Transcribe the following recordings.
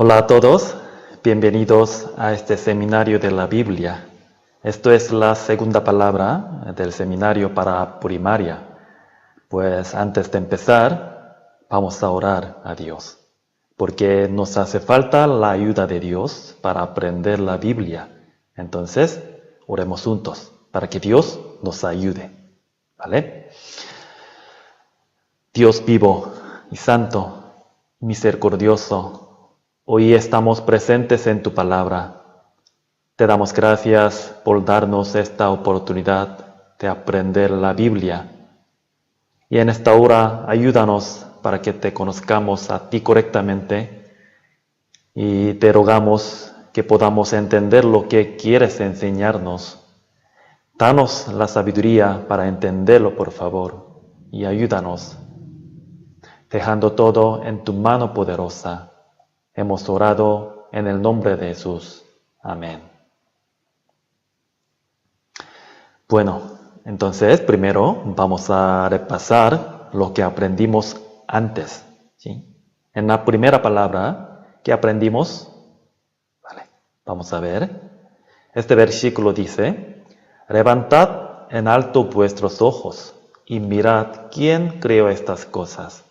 Hola a todos, bienvenidos a este seminario de la Biblia. Esto es la segunda palabra del seminario para primaria. Pues antes de empezar, vamos a orar a Dios, porque nos hace falta la ayuda de Dios para aprender la Biblia. Entonces, oremos juntos para que Dios nos ayude, ¿vale? Dios vivo y santo, misericordioso, hoy estamos presentes en tu palabra. Te damos gracias por darnos esta oportunidad de aprender la Biblia. Y en esta hora, ayúdanos para que te conozcamos a ti correctamente y te rogamos que podamos entender lo que quieres enseñarnos. Danos la sabiduría para entenderlo, por favor, y ayúdanos. Dejando todo en tu mano poderosa, hemos orado en el nombre de Jesús. Amén. Bueno, entonces primero vamos a repasar lo que aprendimos antes, ¿sí? En la primera palabra que aprendimos, vamos a ver. Este versículo dice: levantad en alto vuestros ojos y mirad quién creó estas cosas.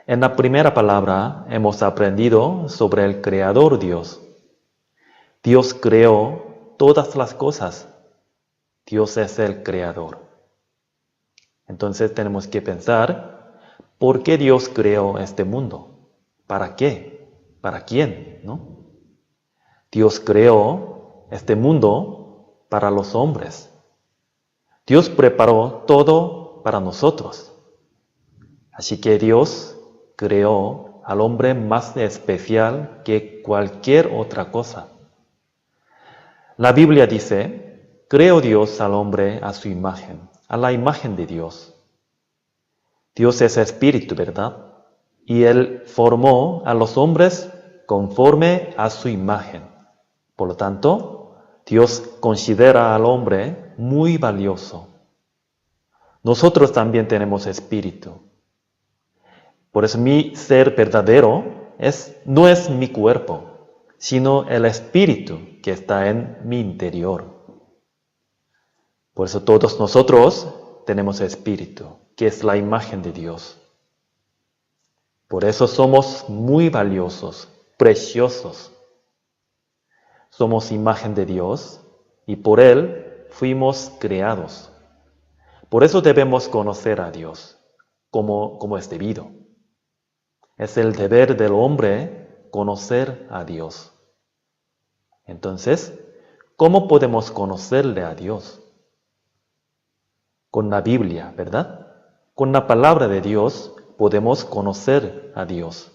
En la primera palabra hemos aprendido sobre el Creador Dios. Dios creó todas las cosas. Dios es el Creador. Entonces tenemos que pensar, ¿por qué Dios creó este mundo? ¿Para qué? ¿Para quién? ¿No? Dios creó este mundo para los hombres. Dios preparó todo para nosotros. Así que Dios creó al hombre más especial que cualquier otra cosa. La Biblia dice: creó Dios al hombre a su imagen, a la imagen de Dios. Dios es espíritu, ¿verdad? Y Él formó a los hombres conforme a su imagen. Por lo tanto, Dios considera al hombre muy valioso. Nosotros también tenemos espíritu. Por eso mi ser verdadero no es mi cuerpo, sino el espíritu que está en mi interior. Por eso todos nosotros tenemos espíritu, que es la imagen de Dios. Por eso somos muy valiosos, preciosos. Somos imagen de Dios y por Él fuimos creados. Por eso debemos conocer a Dios como es debido. Es el deber del hombre conocer a Dios. Entonces, ¿cómo podemos conocerle a Dios? Con la Biblia, ¿verdad? Con la palabra de Dios podemos conocer a Dios.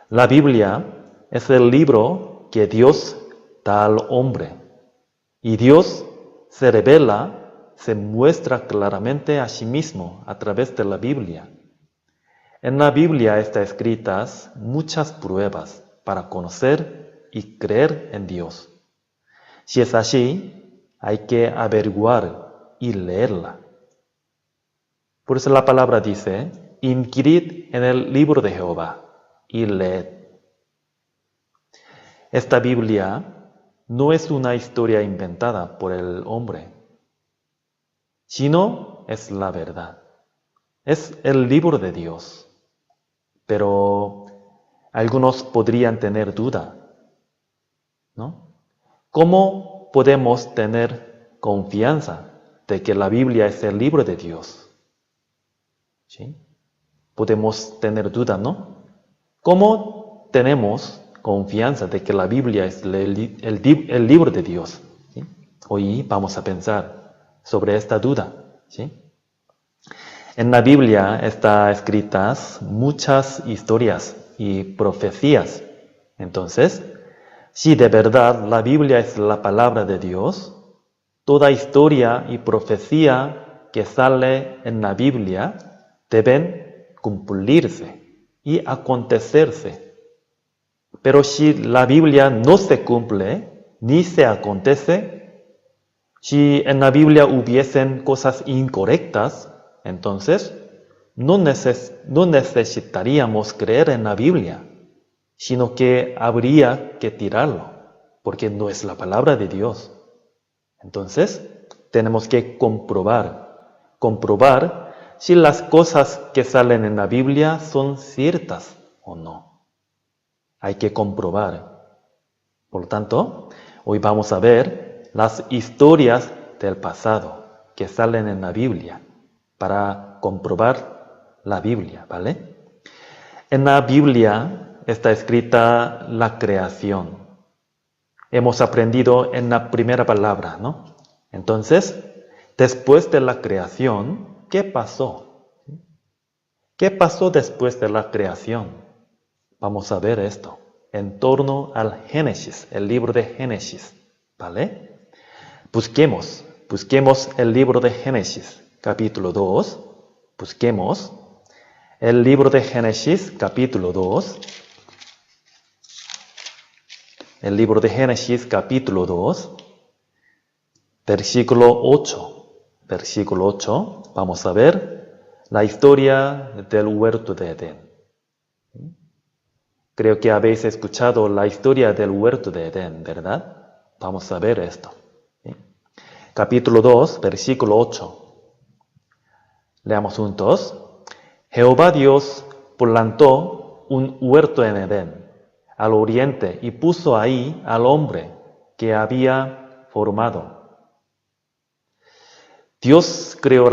La Biblia es el libro que Dios da al hombre. Y Dios se revela, se muestra claramente a sí mismo a través de la Biblia. En la Biblia están escritas muchas pruebas para conocer y creer en Dios. Si es así, hay que averiguar y leerla. Por eso la palabra dice: inquirid en el libro de Jehová y leed. Esta Biblia no es una historia inventada por el hombre, sino es la verdad. Es el libro de Dios. Pero algunos podrían tener duda, ¿no? ¿Cómo podemos tener confianza de que la Biblia es el libro de Dios? ¿Sí? Podemos tener duda, ¿no? ¿Cómo tenemos confianza de que la Biblia es el libro de Dios? ¿Sí? Hoy vamos a pensar sobre esta duda, ¿sí? En la Biblia están escritas muchas historias y profecías. Entonces, si de verdad la Biblia es la palabra de Dios, toda historia y profecía que sale en la Biblia deben cumplirse y acontecerse. Pero si la Biblia no se cumple ni se acontece, si en la Biblia hubiesen cosas incorrectas, entonces no necesitaríamos creer en la Biblia. sino que habría que tirarlo, porque no es la palabra de Dios. Entonces, tenemos que comprobar si las cosas que salen en la Biblia son ciertas o no. Hay que comprobar. Por lo tanto, hoy vamos a ver las historias del pasado que salen en la Biblia para comprobar la Biblia, ¿vale? En la Biblia está escrita la creación. Hemos aprendido en la primera palabra, ¿no? Entonces, después de la creación, ¿qué pasó? ¿Qué pasó después de la creación? Vamos a ver esto en torno al Génesis, el libro de Génesis, ¿vale? Busquemos el libro de Génesis, capítulo 2. Busquemos el libro de Génesis, capítulo 2. El libro de Génesis, capítulo 2, versículo 8. Versículo 8, vamos a ver la historia del huerto de Edén. Creo que habéis escuchado la historia del huerto de Edén, ¿verdad? Vamos a ver esto. Capítulo 2, versículo 8. Leamos juntos. Jehová Dios plantó un huerto en Edén, al oriente, y puso ahí al hombre que había formado. Dios creó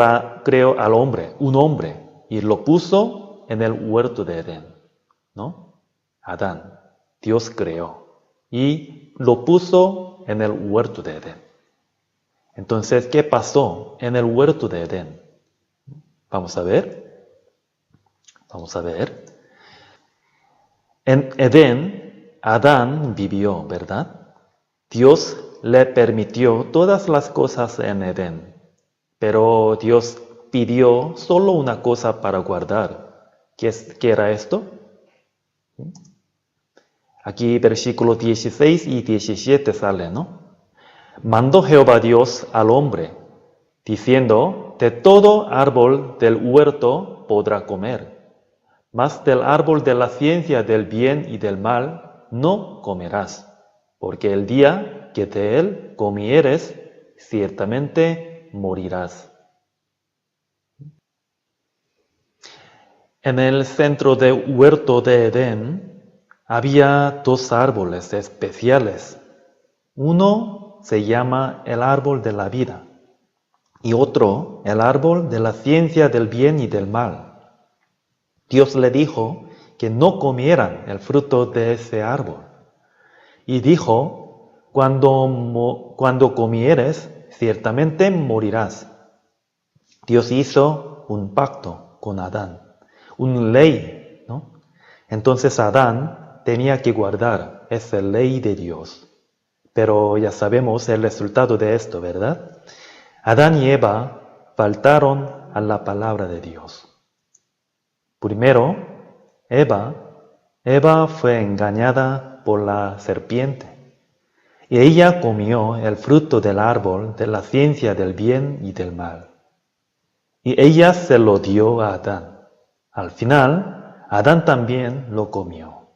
al hombre, un hombre, y lo puso en el huerto de Edén, ¿no? Adán, Dios creó y lo puso en el huerto de Edén. Entonces, ¿qué pasó en el huerto de Edén? Vamos a ver. En Edén, Adán vivió, ¿verdad? Dios le permitió todas las cosas en Edén, pero Dios pidió solo una cosa para guardar. ¿Qué era esto? Aquí versículos 16 y 17 sale, ¿no? Mandó Jehová Dios al hombre, diciendo, de todo árbol del huerto podrá comer, mas del árbol de la ciencia del bien y del mal no comerás, porque el día que de él comieres, ciertamente morirás. En el centro del huerto de Edén había dos árboles especiales. Uno se llama el árbol de la vida y otro el árbol de la ciencia del bien y del mal. Dios le dijo que no comieran el fruto de ese árbol. Y dijo, cuando comieres, ciertamente morirás. Dios hizo un pacto con Adán, una ley, ¿no? Entonces Adán tenía que guardar esa ley de Dios. Pero ya sabemos el resultado de esto, ¿verdad? Adán y Eva faltaron a la palabra de Dios. Primero, Eva fue engañada por la serpiente. Y ella comió el fruto del árbol de la ciencia del bien y del mal. Y ella se lo dio a Adán. Al final, Adán también lo comió.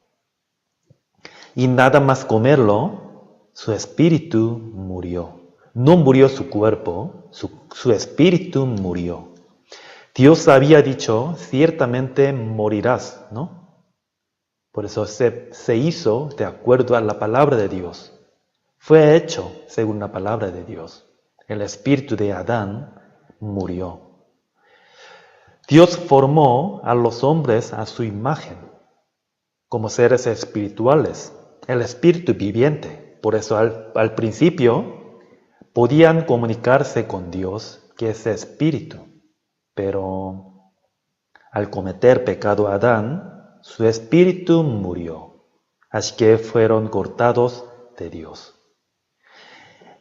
Y nada más comerlo, su espíritu murió. No murió su cuerpo, su espíritu murió. Dios había dicho, ciertamente morirás, ¿no? Por eso se hizo de acuerdo a la palabra de Dios. Fue hecho según la palabra de Dios. El espíritu de Adán murió. Dios formó a los hombres a su imagen, como seres espirituales, el espíritu viviente. Por eso al principio podían comunicarse con Dios, que es espíritu. Pero al cometer pecado Adán, su espíritu murió, así que fueron cortados de Dios.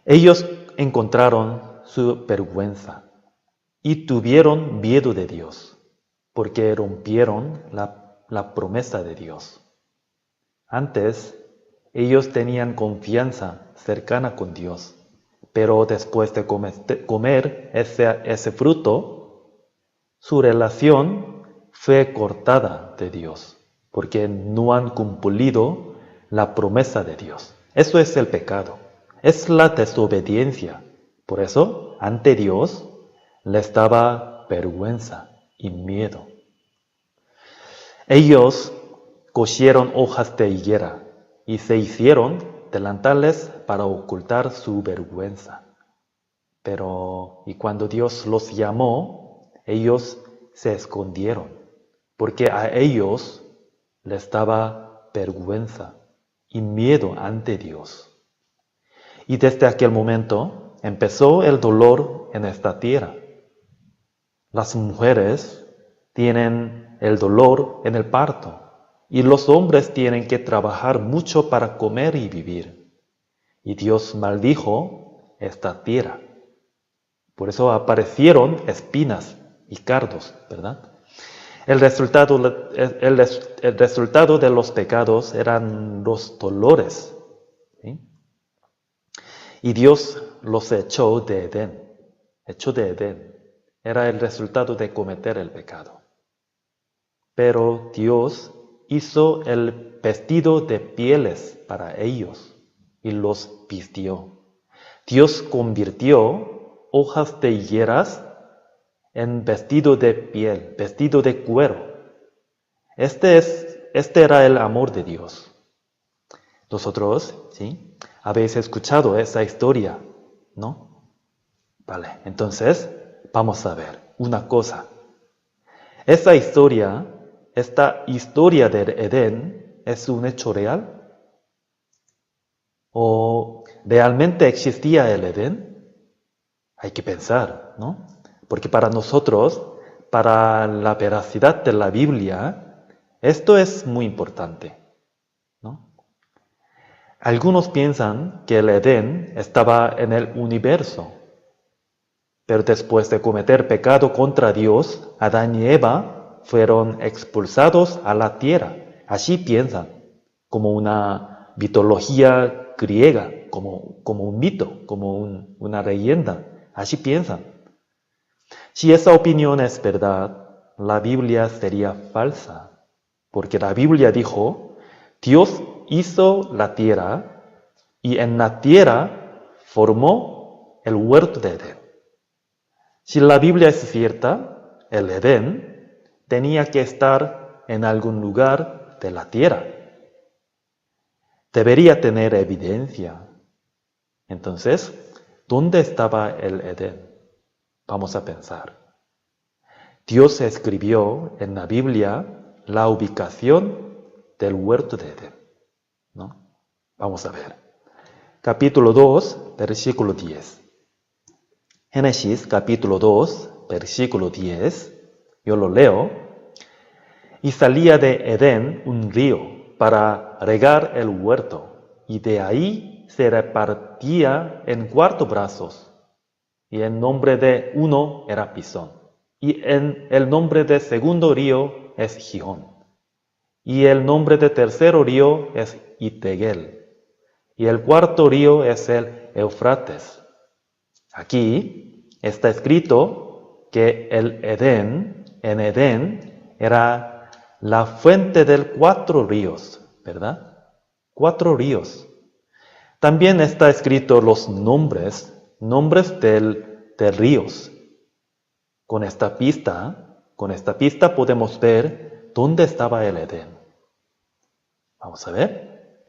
Ellos encontraron su vergüenza y tuvieron miedo de Dios, porque rompieron la promesa de Dios. Antes, ellos tenían confianza cercana con Dios, pero después de comer ese fruto, su relación fue cortada de Dios. porque no han cumplido la promesa de Dios. Eso es el pecado, es la desobediencia. Por eso, ante Dios, les daba vergüenza y miedo. Ellos cosieron hojas de higuera y se hicieron delantales para ocultar su vergüenza. Y cuando Dios los llamó, ellos se escondieron, porque a ellos les daba vergüenza y miedo ante Dios. Y desde aquel momento empezó el dolor en esta tierra. Las mujeres tienen el dolor en el parto y los hombres tienen que trabajar mucho para comer y vivir. Y Dios maldijo esta tierra. Por eso aparecieron espinas y cardos, ¿verdad? El resultado de los pecados eran los dolores, ¿sí? Y Dios los echó de Edén. Era el resultado de cometer el pecado. Pero Dios hizo el vestido de pieles para ellos y los vistió. Dios convirtió hojas de higueras en vestido de piel, vestido de cuero. Este era el amor de Dios. Vosotros, ¿sí? Habéis escuchado esa historia, ¿no? Vale, entonces vamos a ver una cosa. Esta historia de Edén, ¿es un hecho real? ¿O realmente existía el Edén? Hay que pensar, ¿no? Porque para nosotros, para la veracidad de la Biblia, esto es muy importante, ¿no? Algunos piensan que el Edén estaba en el universo, pero después de cometer pecado contra Dios, Adán y Eva fueron expulsados a la tierra. Así piensan, como una mitología griega, como un mito, como una leyenda. Así piensan. Si esa opinión es verdad, la Biblia sería falsa, porque la Biblia dijo, Dios hizo la tierra y en la tierra formó el huerto de Edén. Si la Biblia es cierta, el Edén tenía que estar en algún lugar de la tierra. Debería tener evidencia. Entonces, ¿dónde estaba el Edén? Vamos a pensar. Dios escribió en la Biblia la ubicación del huerto de Edén, ¿no? Vamos a ver. Capítulo 2, versículo 10. Génesis capítulo 2, versículo 10. Yo lo leo. Y salía de Edén un río para regar el huerto, y de ahí se repartía en 4 brazos. Y el nombre de uno era Pisón. Y el nombre del segundo río es Gihón. Y el nombre del tercero río es Itegel. Y el cuarto río es el Éufrates. Aquí está escrito que en Edén era la fuente de 4 ríos, ¿verdad? 4 ríos. También está escrito los nombres de ríos. Con esta pista podemos ver dónde estaba el Edén. Vamos a ver.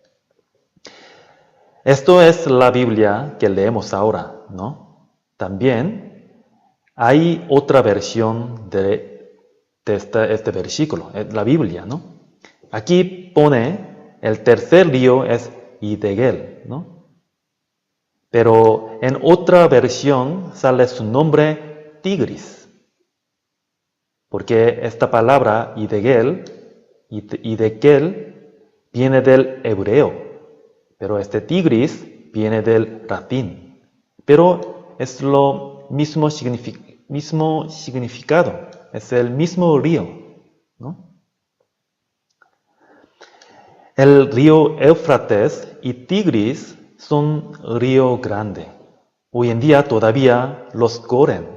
Esto es la Biblia que leemos ahora, ¿no? También hay otra versión de este versículo, la Biblia, ¿no? Aquí pone el tercer río es Itegel, ¿no? Pero en otra versión sale su nombre Tigris. Porque esta palabra Itegel viene del hebreo. Pero este Tigris viene del latín. Pero es lo mismo significado. Es el mismo río, ¿no? El río Éufrates y Tigris son río grande. Hoy en día todavía los corren,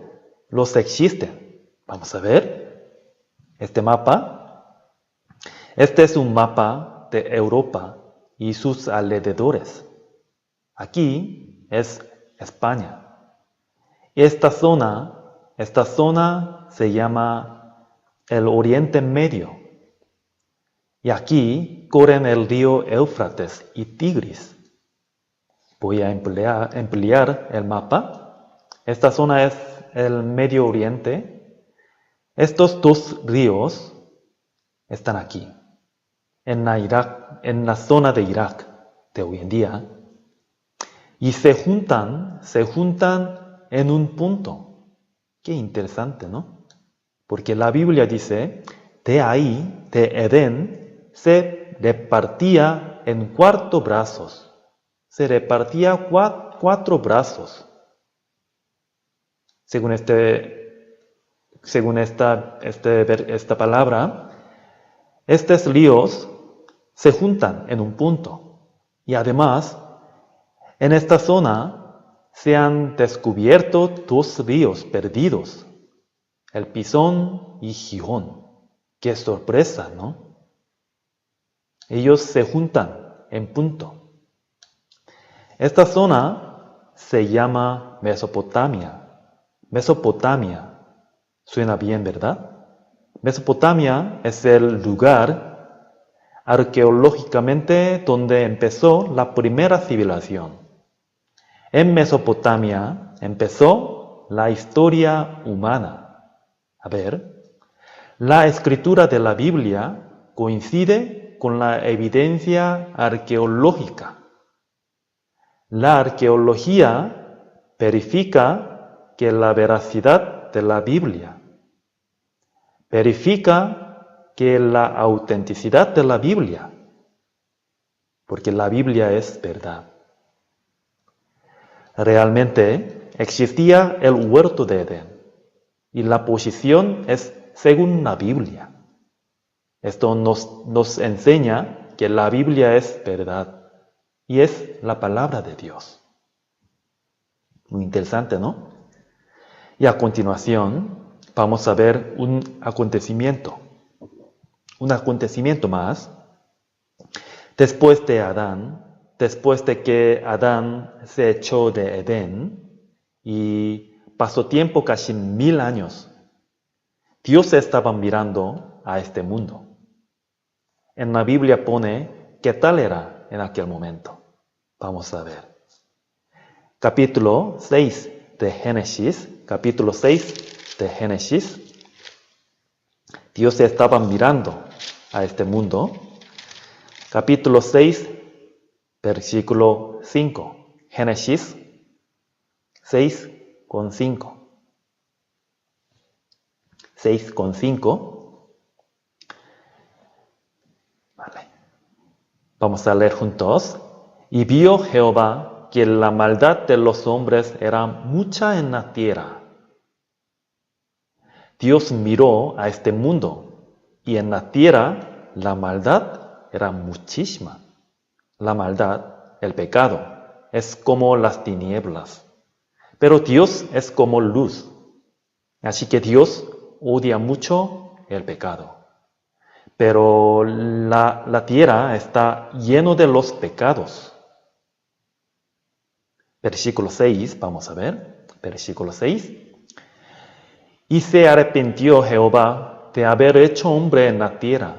los existen. Vamos a ver este mapa. Este es un mapa de Europa y sus alrededores. Aquí es España. Esta zona se llama el Oriente Medio. Y aquí corren el río Éufrates y Tigris. Voy a ampliar el mapa. Esta zona es el Medio Oriente. Estos dos ríos están aquí, en la zona de Irak de hoy en día. Y se juntan en un punto. Qué interesante, ¿no? Porque la Biblia dice, de ahí, de Edén, se repartía en 4 brazos. Se repartía 4 brazos. Según esta palabra, estos ríos se juntan en un punto. Y además, en esta zona se han descubierto 2 ríos perdidos, el Pisón y Gijón. ¡Qué sorpresa!, ¿no? Ellos se juntan en punto. Esta zona se llama Mesopotamia. Mesopotamia. Suena bien, ¿verdad? Mesopotamia es el lugar arqueológicamente donde empezó la primera civilización. En Mesopotamia empezó la historia humana. A ver, la escritura de la Biblia coincide con la evidencia arqueológica. La arqueología verifica que la veracidad de la Biblia, verifica que la autenticidad de la Biblia, porque la Biblia es verdad. Realmente existía el huerto de Edén y la posición es según la Biblia. Esto nos enseña que la Biblia es verdad y es la palabra de Dios. Muy interesante, ¿no? Y a continuación vamos a ver un acontecimiento más. Después de que Adán se echó de Edén y pasó tiempo, casi 1000 años, Dios estaba mirando a este mundo. En la Biblia pone qué tal era en aquel momento. Vamos a ver. Capítulo 6 de Génesis. Dios estaba mirando a este mundo. Capítulo 6, versículo 5. Génesis 6 con 5. 6 con 5. Vale. Vamos a leer juntos. Y vio Jehová que la maldad de los hombres era mucha en la tierra. Dios miró a este mundo y en la tierra la maldad era muchísima. La maldad, el pecado, es como las tinieblas. Pero Dios es como luz. Así que Dios odia mucho el pecado. Pero la tierra está llena de los pecados. Versículo 6, vamos a ver. Versículo 6. Y se arrepintió Jehová de haber hecho hombre en la tierra,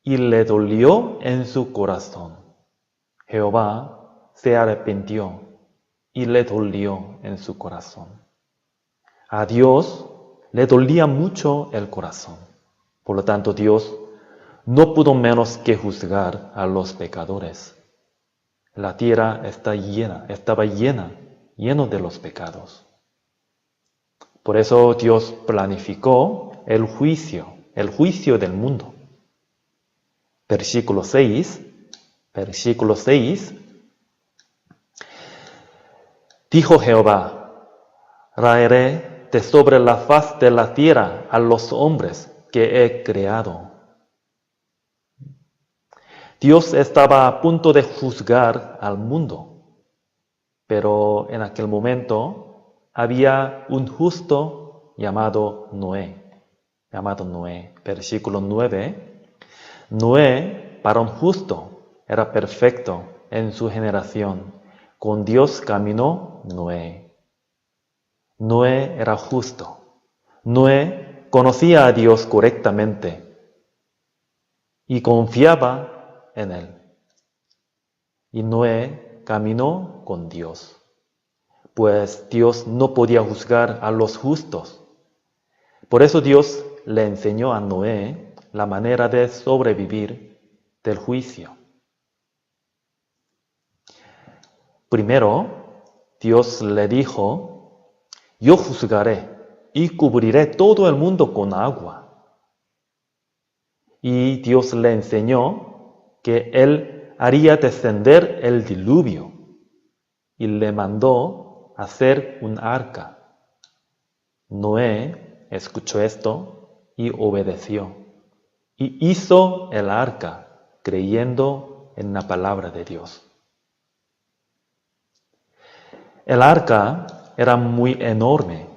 y le dolió en su corazón. Jehová se arrepintió y le dolió en su corazón. A Dios le dolía mucho el corazón. Por lo tanto, Dios no pudo menos que juzgar a los pecadores. La tierra estaba llena de los pecados. Por eso Dios planificó el juicio del mundo. Versículo 6. Dijo Jehová: raeré de sobre la faz de la tierra a los hombres que he creado. Dios estaba a punto de juzgar al mundo, pero en aquel momento había un justo llamado Noé. Versículo 9. Noé, varón justo, era perfecto en su generación. Con Dios caminó Noé. Noé era justo. Noé conocía a Dios correctamente y confiaba en Él. Y Noé caminó con Dios, pues Dios no podía juzgar a los justos. Por eso Dios le enseñó a Noé la manera de sobrevivir del juicio. Primero, Dios le dijo: yo juzgaré y cubriré todo el mundo con agua. Y Dios le enseñó que Él haría descender el diluvio y le mandó hacer un arca. Noé escuchó esto y obedeció, y hizo el arca creyendo en la palabra de Dios. El arca era muy enorme.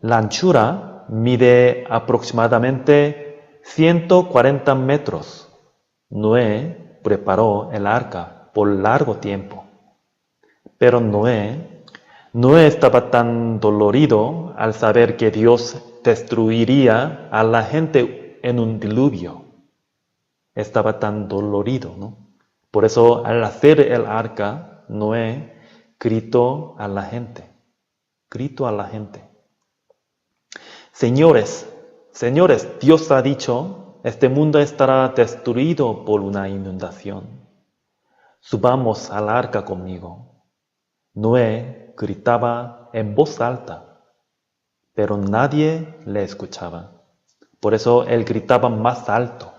La anchura mide aproximadamente 140 metros. Noé preparó el arca por largo tiempo. Pero Noé estaba tan dolorido al saber que Dios destruiría a la gente en un diluvio. Estaba tan dolorido, ¿no? Por eso, al hacer el arca, Noé gritó a la gente. Señores, Dios ha dicho, este mundo estará destruido por una inundación. Subamos al arca conmigo. Noé gritaba en voz alta, pero nadie le escuchaba. Por eso él gritaba más alto: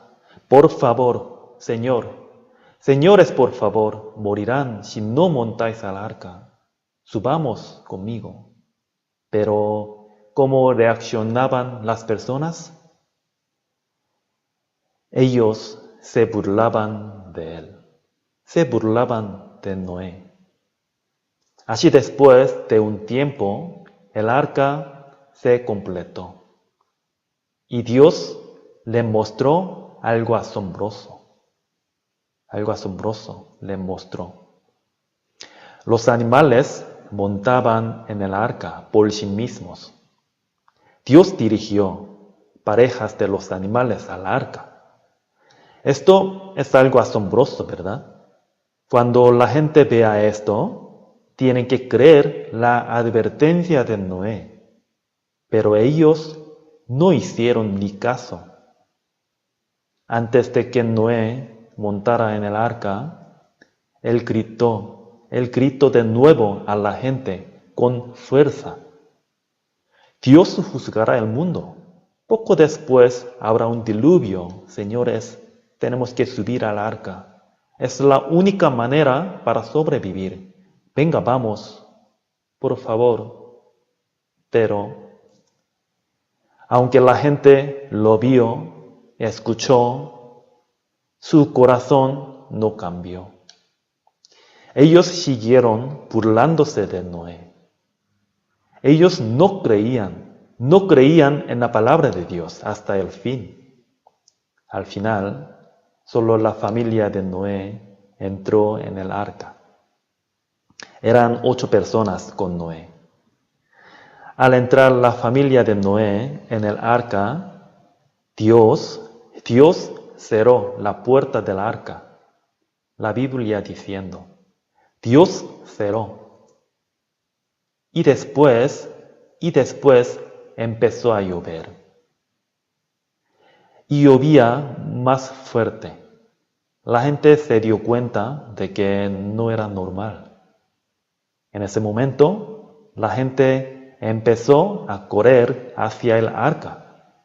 por favor, señores, por favor, morirán si no montáis al arca. Subamos conmigo. Pero, ¿cómo reaccionaban las personas? Ellos se burlaban de él, se burlaban de Noé. Así, después de un tiempo, el arca se completó y Dios le mostró algo asombroso. Le mostró. Los animales montaban en el arca por sí mismos. Dios dirigió parejas de los animales al arca. Esto es algo asombroso, ¿verdad? Cuando la gente vea esto, tienen que creer la advertencia de Noé. Pero ellos no hicieron ni caso. Antes de que Noé montara en el arca, él gritó de nuevo a la gente con fuerza: Dios juzgará el mundo. Poco después habrá un diluvio. Señores, tenemos que subir al arca. Es la única manera para sobrevivir. Venga, vamos, por favor. Pero, aunque la gente lo vio, escuchó, su corazón no cambió. Ellos siguieron burlándose de Noé. Ellos no creían en la palabra de Dios hasta el fin. Al final, solo la familia de Noé entró en el arca. Eran 8 personas con Noé. Al entrar la familia de Noé en el arca, Dios cerró la puerta del arca. La Biblia diciendo: Dios cerró. Y después empezó a llover. Y llovía más fuerte. La gente se dio cuenta de que no era normal. En ese momento, la gente empezó a correr hacia el arca.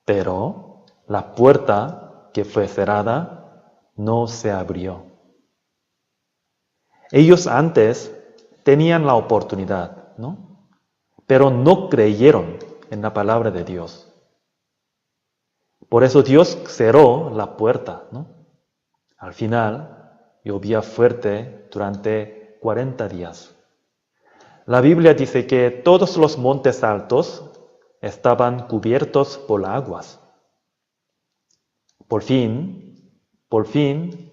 Pero la puerta que fue cerrada no se abrió. Ellos antes tenían la oportunidad, ¿no? Pero no creyeron en la palabra de Dios. Por eso Dios cerró la puerta, ¿no? Al final, llovía fuerte durante 40 días. La Biblia dice que todos los montes altos estaban cubiertos por aguas. Por fin,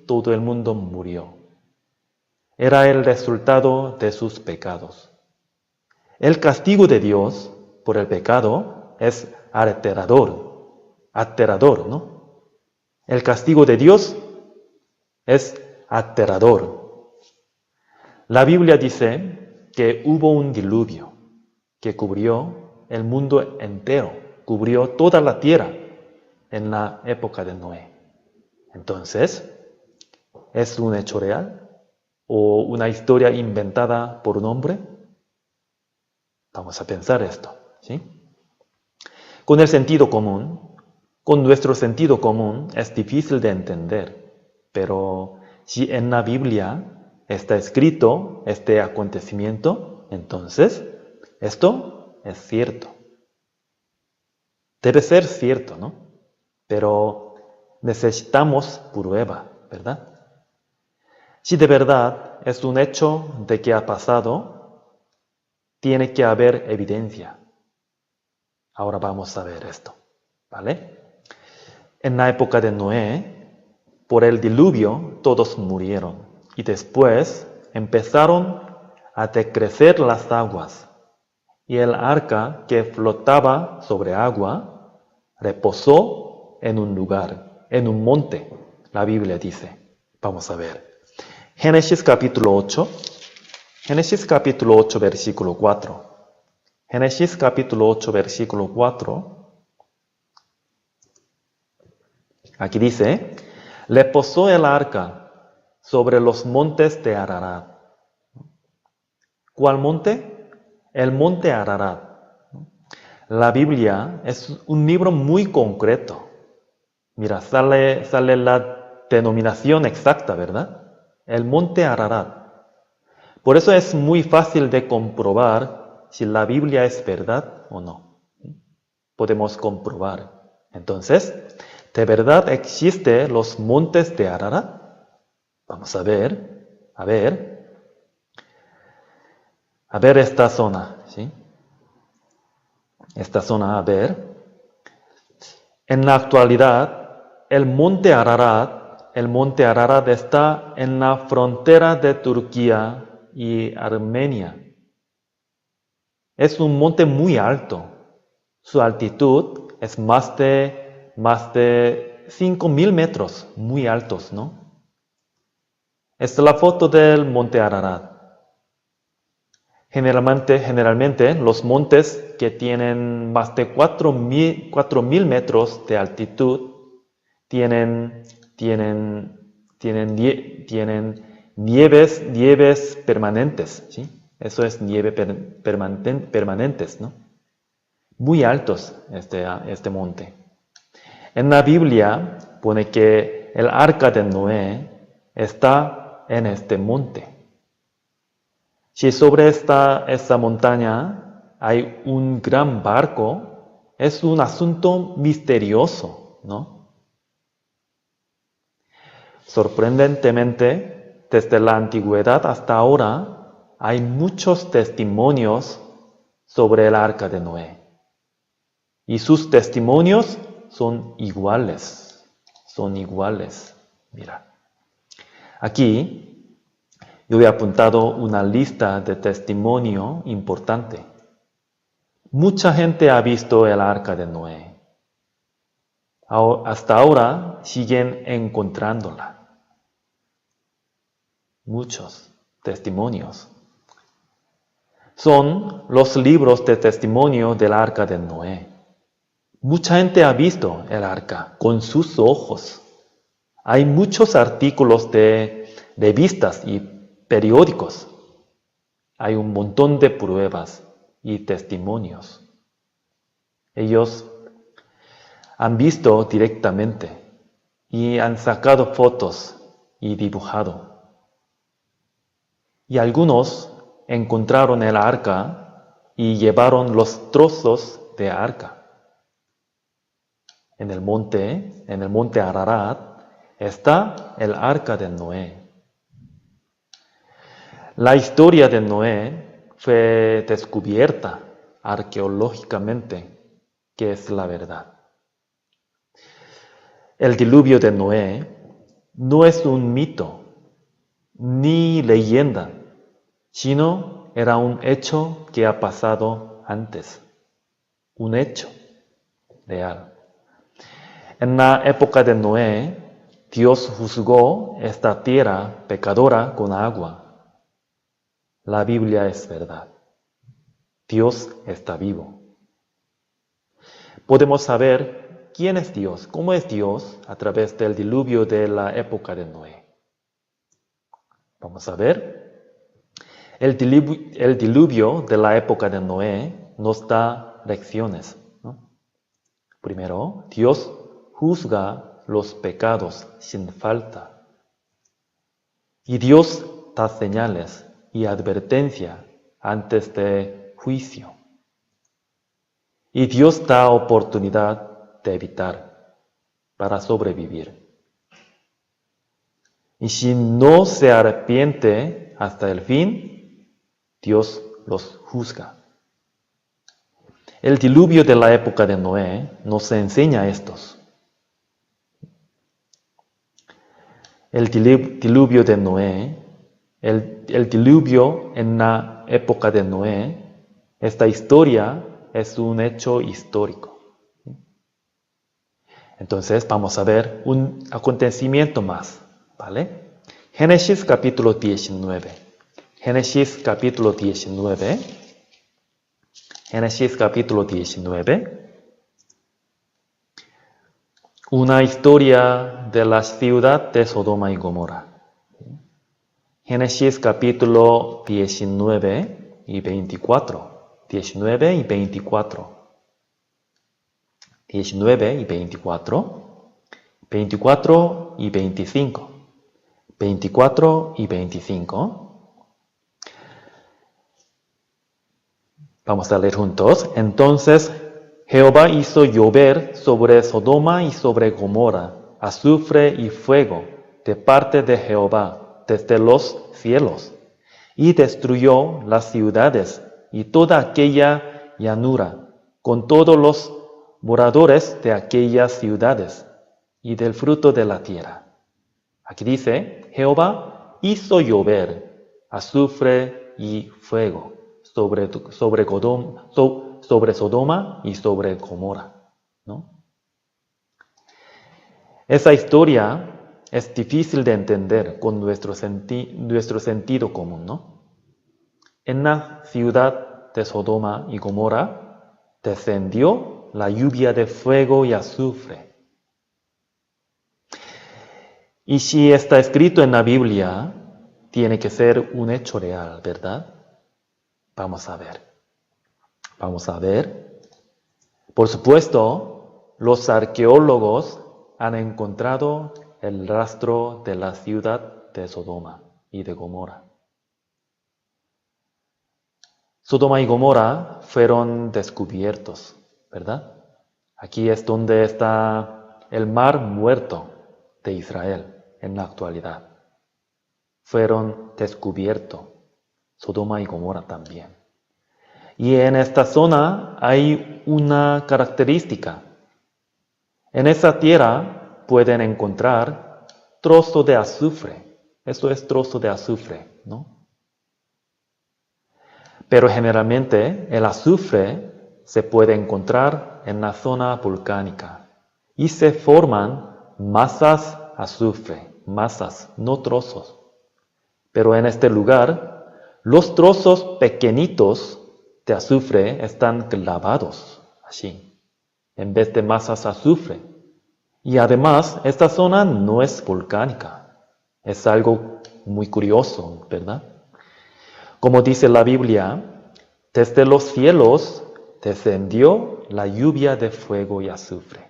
todo el mundo murió. Era el resultado de sus pecados. El castigo de Dios por el pecado es aterrador, ¿no? El castigo de Dios es aterrador. La Biblia dice que hubo un diluvio que cubrió el mundo entero, cubrió toda la tierra en la época de Noé. Entonces, ¿es un hecho real o una historia inventada por un hombre? Vamos a pensar esto, ¿sí? Con nuestro sentido común es difícil de entender, pero si en la Biblia está escrito este acontecimiento, entonces esto es cierto. Debe ser cierto, ¿no? Pero necesitamos prueba, ¿verdad? Si de verdad es un hecho de que ha pasado, tiene que haber evidencia. Ahora vamos a ver esto, ¿vale? En la época de Noé, por el diluvio, todos murieron y después empezaron a decrecer las aguas y el arca que flotaba sobre agua reposó en un lugar, en un monte, la Biblia dice. Vamos a ver. Génesis capítulo 8, versículo 4. Génesis capítulo 8, versículo 4. Aquí dice, le posó el arca sobre los montes de Ararat. ¿Cuál monte? El monte Ararat. La Biblia es un libro muy concreto. Mira, sale la denominación exacta, ¿verdad? El monte Ararat. Por eso es muy fácil de comprobar si la Biblia es verdad o no. Podemos comprobar. Entonces, ¿de verdad existen los montes de Ararat? Vamos a ver esta zona, ¿sí? Esta zona, a ver. En la actualidad, el monte Ararat está en la frontera de Turquía y Armenia. Es un monte muy alto. Su altitud es más de 5.000 metros, muy altos, ¿no? Esta es la foto del monte Ararat. Generalmente los montes que tienen más de 4.000 metros de altitud tienen nieves permanentes, ¿sí? Eso es nieve permanentes, ¿no? Muy altos este monte. En la Biblia pone que el arca de Noé está en este monte. Si sobre esta montaña hay un gran barco, es un asunto misterioso, ¿no? Sorprendentemente, desde la antigüedad hasta ahora, hay muchos testimonios sobre el arca de Noé. Y sus testimonios son iguales. Mira. Aquí yo he apuntado una lista de testimonio importante. Mucha gente ha visto el arca de Noé. Hasta ahora siguen encontrándola. Muchos testimonios. Son los libros de testimonio del arca de Noé. Mucha gente ha visto el arca con sus ojos. Hay muchos artículos de revistas y periódicos. Hay un montón de pruebas y testimonios. Ellos han visto directamente y han sacado fotos y dibujado. Y algunos encontraron el arca y llevaron los trozos de arca. En el monte Ararat, está el arca de Noé. La historia de Noé fue descubierta arqueológicamente, que es la verdad. El diluvio de Noé no es un mito ni leyenda, sino era un hecho que ha pasado antes, un hecho real. En la época de Noé, Dios juzgó esta tierra pecadora con agua. La Biblia es verdad. Dios está vivo. Podemos saber quién es Dios, cómo es Dios a través del diluvio de la época de Noé. Vamos a ver. El diluvio de la época de Noé nos da lecciones, ¿no? Primero, Dios juzga los pecados sin falta. Y Dios da señales y advertencia antes de juicio. Y Dios da oportunidad de evitar para sobrevivir. Y si no se arrepiente hasta el fin, Dios los juzga. El diluvio de la época de Noé nos enseña estos. El diluvio de Noé, el diluvio en la época de Noé, esta historia es un hecho histórico. Entonces vamos a ver un acontecimiento más, ¿vale? Génesis capítulo 19. Génesis capítulo 19. Génesis capítulo 19. Una historia de la ciudad de Sodoma y Gomorra. Génesis capítulo 19 y 24. 19 y 24. 19 y 24. 24 y 25. 24 y 25. Vamos a leer juntos. Entonces Jehová hizo llover sobre Sodoma y sobre Gomorra azufre y fuego de parte de Jehová desde los cielos, y destruyó las ciudades y toda aquella llanura, con todos los moradores de aquellas ciudades y del fruto de la tierra. Aquí dice, Jehová hizo llover azufre y fuego sobre Sodoma y sobre Gomorra, ¿no? Esa historia es difícil de entender con nuestro sentido común, ¿no? En la ciudad de Sodoma y Gomorra descendió la lluvia de fuego y azufre. Y si está escrito en la Biblia, tiene que ser un hecho real, ¿verdad? Vamos a ver. Vamos a ver. Por supuesto, los arqueólogos han encontrado el rastro de la ciudad de Sodoma y de Gomorra. Sodoma y Gomorra fueron descubiertos, ¿verdad? Aquí es donde está el mar muerto de Israel en la actualidad. Fueron descubiertos, Sodoma y Gomorra también. Y en esta zona hay una característica. En esa tierra pueden encontrar trozo de azufre. Eso es trozo de azufre, ¿no? Pero generalmente el azufre se puede encontrar en la zona volcánica y se forman masas azufre, masas, no trozos. Pero en este lugar, los trozos pequeñitos de azufre están clavados, así, en vez de masas azufre. Y además, esta zona no es volcánica. Es algo muy curioso, ¿verdad? Como dice la Biblia, desde los cielos descendió la lluvia de fuego y azufre.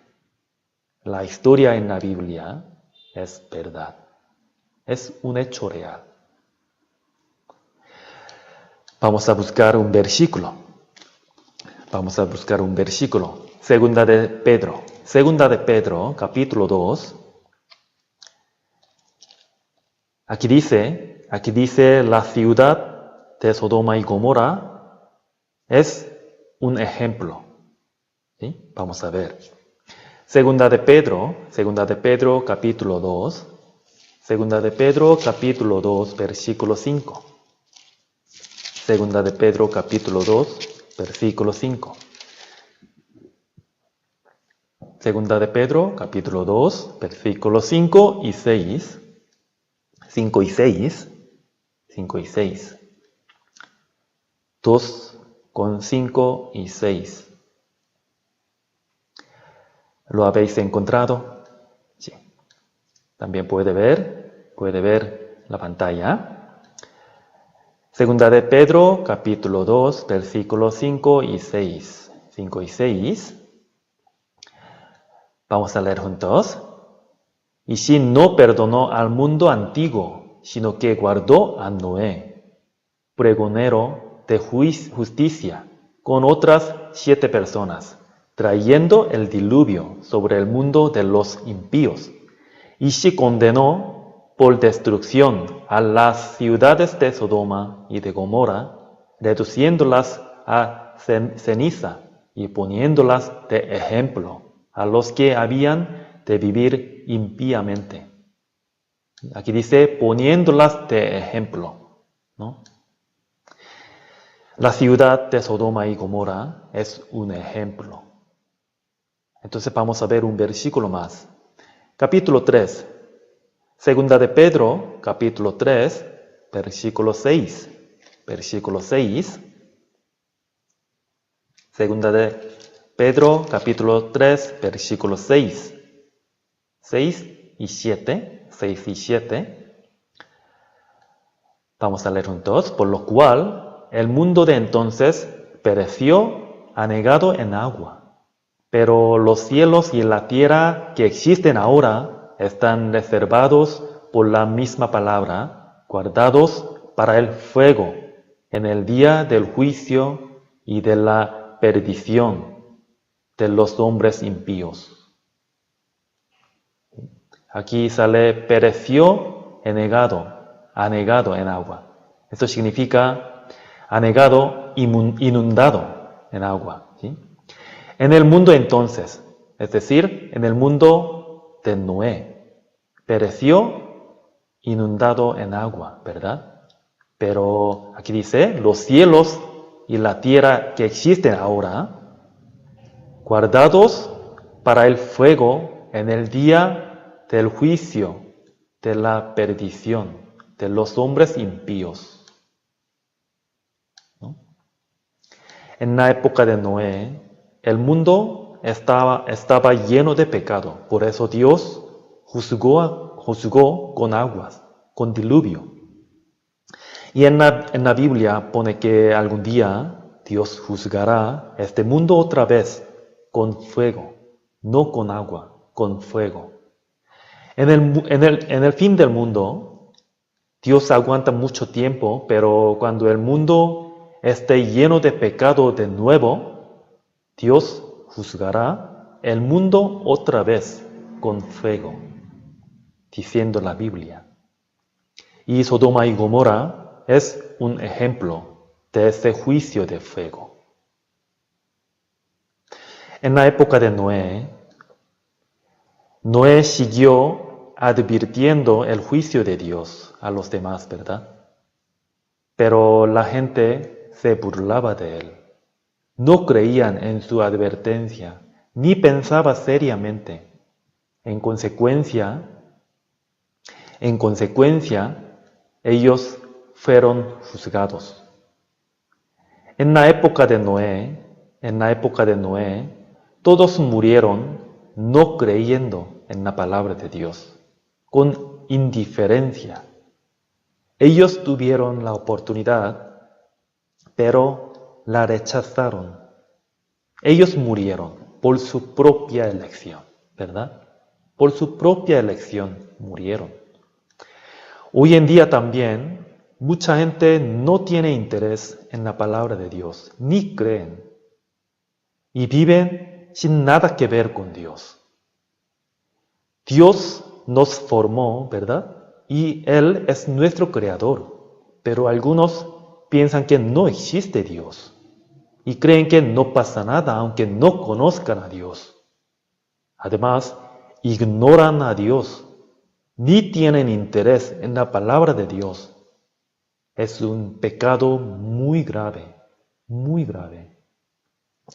La historia en la Biblia es verdad. Es un hecho real. Vamos a buscar un versículo. Vamos a buscar un versículo. Segunda de Pedro, capítulo 2. Aquí dice la ciudad de Sodoma y Gomorra es un ejemplo. ¿Sí? Vamos a ver. Segunda de Pedro capítulo 2, Segunda de Pedro capítulo 2, versículo 5. Segunda de Pedro capítulo 2, versículo 5. Segunda de Pedro capítulo 2, versículos 5 y 6. 5 y 6. 5 y 6. 2 con 5 y 6. ¿Lo habéis encontrado? Sí. También puede ver la pantalla. Segunda de Pedro, capítulo 2, versículos 5 y 6. 5 y 6. Vamos a leer juntos. Y si no perdonó al mundo antiguo, sino que guardó a Noé, pregonero de justicia, con otras 7 personas, trayendo el diluvio sobre el mundo de los impíos. Y si condenó por destrucción a las ciudades de Sodoma y de Gomorra, reduciéndolas a ceniza y poniéndolas de ejemplo a los que habían de vivir impíamente. Aquí dice poniéndolas de ejemplo, ¿no? La ciudad de Sodoma y Gomorra es un ejemplo. Entonces vamos a ver un versículo más. Capítulo 3. Segunda de Pedro, capítulo 3, versículo 6. Versículo 6. Segunda de Pedro, capítulo 3, versículo 6. 6 y 7. 6 y 7. Vamos a leer juntos. Por lo cual, el mundo de entonces pereció anegado en agua. Pero los cielos y la tierra que existen ahora están reservados por la misma palabra, guardados para el fuego en el día del juicio y de la perdición de los hombres impíos. Aquí sale pereció anegado en agua. Esto significa anegado, inundado en agua, ¿sí? En el mundo entonces, es decir, en el mundo de Noé, pereció inundado en agua, ¿verdad? Pero aquí dice, los cielos y la tierra que existen ahora, guardados para el fuego en el día del juicio, de la perdición, de los hombres impíos, ¿no? En la época de Noé, el mundo estaba lleno de pecado, por eso Dios juzgó con aguas, con diluvio. Y en la Biblia pone que algún día Dios juzgará este mundo otra vez con fuego, no con agua, con fuego. En el fin del mundo, Dios aguanta mucho tiempo, pero cuando el mundo esté lleno de pecado de nuevo, Dios juzgará el mundo otra vez con fuego, diciendo la Biblia. Y Sodoma y Gomorra es un ejemplo de ese juicio de fuego. En la época de Noé, Noé siguió advirtiendo el juicio de Dios a los demás, ¿verdad? Pero la gente se burlaba de él. No creían en su advertencia, ni pensaba seriamente. En consecuencia, ellos fueron juzgados. En la época de Noé, todos murieron no creyendo en la palabra de Dios, con indiferencia. Ellos tuvieron la oportunidad, pero la rechazaron. Ellos murieron por su propia elección, ¿verdad? Por su propia elección murieron. Hoy en día también mucha gente no tiene interés en la palabra de Dios, ni creen, y viven sin nada que ver con Dios. Dios nos formó, ¿verdad? Y Él es nuestro creador, pero algunos piensan que no existe Dios y creen que no pasa nada aunque no conozcan a Dios. Además, ignoran a Dios, ni tienen interés en la palabra de Dios. Es un pecado muy grave, muy grave.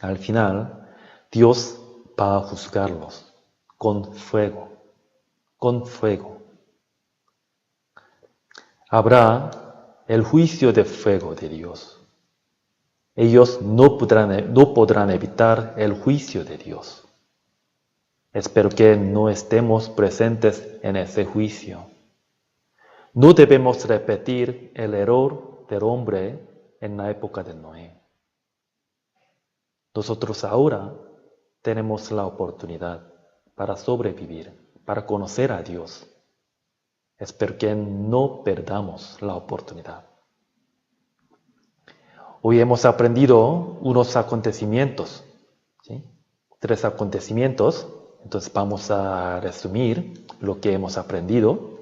Al final, Dios va a juzgarlos con fuego, con fuego. Habrá el juicio de fuego de Dios. Ellos no podrán evitar el juicio de Dios. Espero que no estemos presentes en ese juicio. No debemos repetir el error del hombre en la época de Noé. Nosotros ahora tenemos la oportunidad para sobrevivir, para conocer a Dios. Espero que no perdamos la oportunidad. Hoy hemos aprendido unos acontecimientos, ¿sí? 3 acontecimientos. Entonces vamos a resumir lo que hemos aprendido.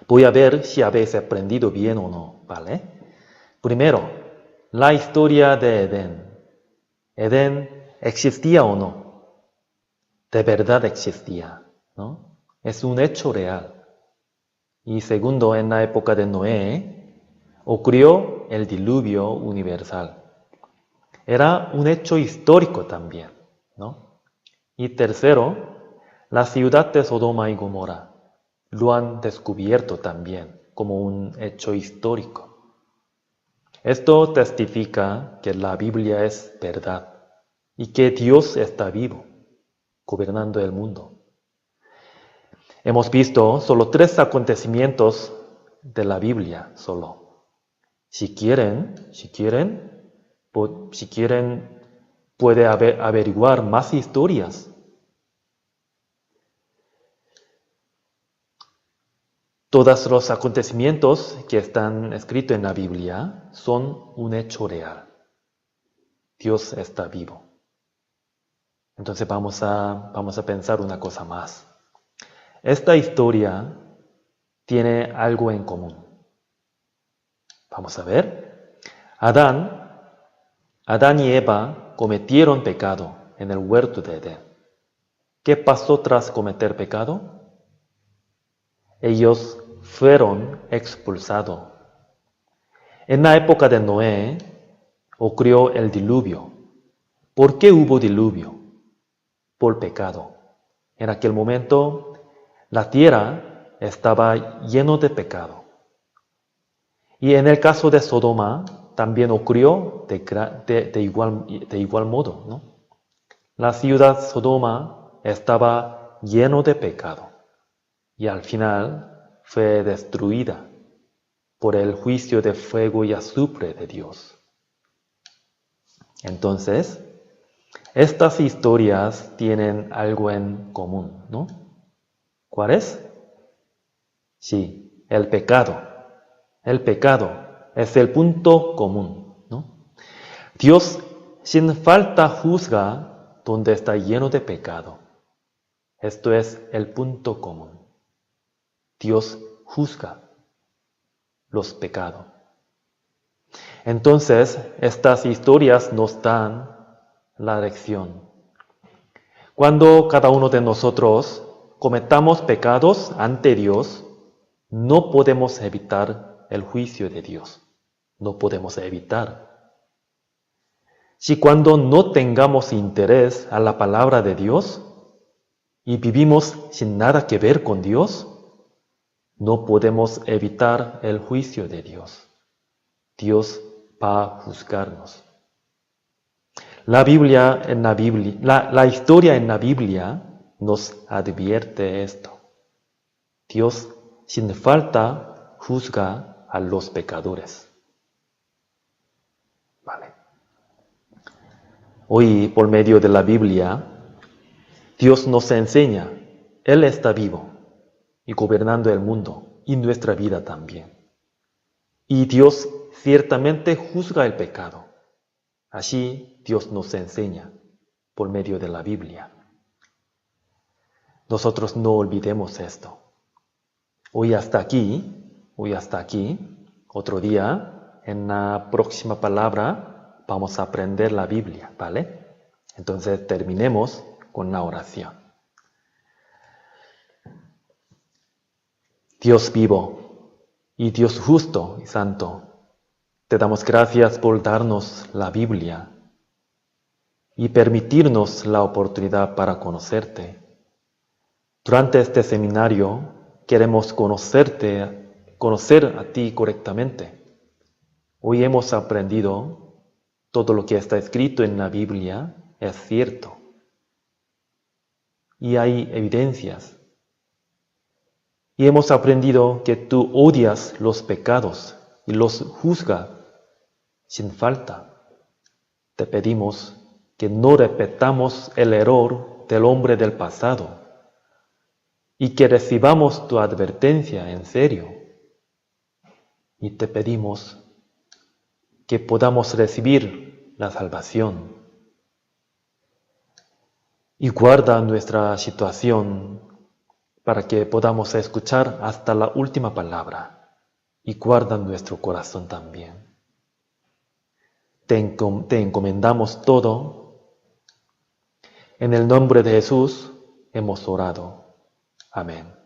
Voy a ver si habéis aprendido bien o no, ¿vale? Primero, la historia de Edén. ¿Edén existía o no? De verdad existía, ¿no? Es un hecho real. Y segundo, en la época de Noé, ocurrió el diluvio universal. Era un hecho histórico también, ¿no? Y tercero, la ciudad de Sodoma y Gomorra lo han descubierto también como un hecho histórico. Esto testifica que la Biblia es verdad y que Dios está vivo, gobernando el mundo. Hemos visto solo 3 acontecimientos de la Biblia solo. Si quieren, puede averiguar más historias. Todos los acontecimientos que están escritos en la Biblia son un hecho real. Dios está vivo. Entonces vamos a pensar una cosa más. Esta historia tiene algo en común. Vamos a ver. Adán y Eva cometieron pecado en el huerto de Edén. ¿Qué pasó tras cometer pecado? Ellos fueron expulsados. En la época de Noé ocurrió el diluvio. ¿Por qué hubo diluvio? Por pecado. En aquel momento la tierra estaba llena de pecado. Y en el caso de Sodoma también ocurrió de igual modo, ¿no? La ciudad Sodoma estaba llena de pecado. Y al final fue destruida por el juicio de fuego y azufre de Dios. Entonces, estas historias tienen algo en común, ¿no? ¿Cuál es? Sí, el pecado. El pecado es el punto común, ¿no? Dios sin falta juzga donde está lleno de pecado. Esto es el punto común. Dios juzga los pecados. Entonces, estas historias nos dan la lección. Cuando cada uno de nosotros cometamos pecados ante Dios, no podemos evitar el juicio de Dios. No podemos evitar. Si cuando no tengamos interés a la palabra de Dios y vivimos sin nada que ver con Dios, no podemos evitar el juicio de Dios. Dios va a juzgarnos. La historia en la Biblia nos advierte esto. Dios sin falta juzga a los pecadores. Vale. Hoy, por medio de la Biblia, Dios nos enseña, Él está vivo y gobernando el mundo y nuestra vida también. Y Dios ciertamente juzga el pecado. Así Dios nos enseña por medio de la Biblia. Nosotros no olvidemos esto. Hoy hasta aquí. Otro día, en la próxima palabra, vamos a aprender la Biblia, ¿vale? Entonces terminemos con la oración. Dios vivo y Dios justo y santo, te damos gracias por darnos la Biblia y permitirnos la oportunidad para conocerte. Durante este seminario queremos conocer a ti correctamente. Hoy hemos aprendido todo lo que está escrito en la Biblia es cierto. Y hay evidencias. Y hemos aprendido que tú odias los pecados y los juzgas sin falta. Te pedimos que no repetamos el error del hombre del pasado y que recibamos tu advertencia en serio. Y te pedimos que podamos recibir la salvación. Y guarda nuestra situación para que podamos escuchar hasta la última palabra. Y guarda nuestro corazón también. Te encomendamos todo. En el nombre de Jesús hemos orado. Amén.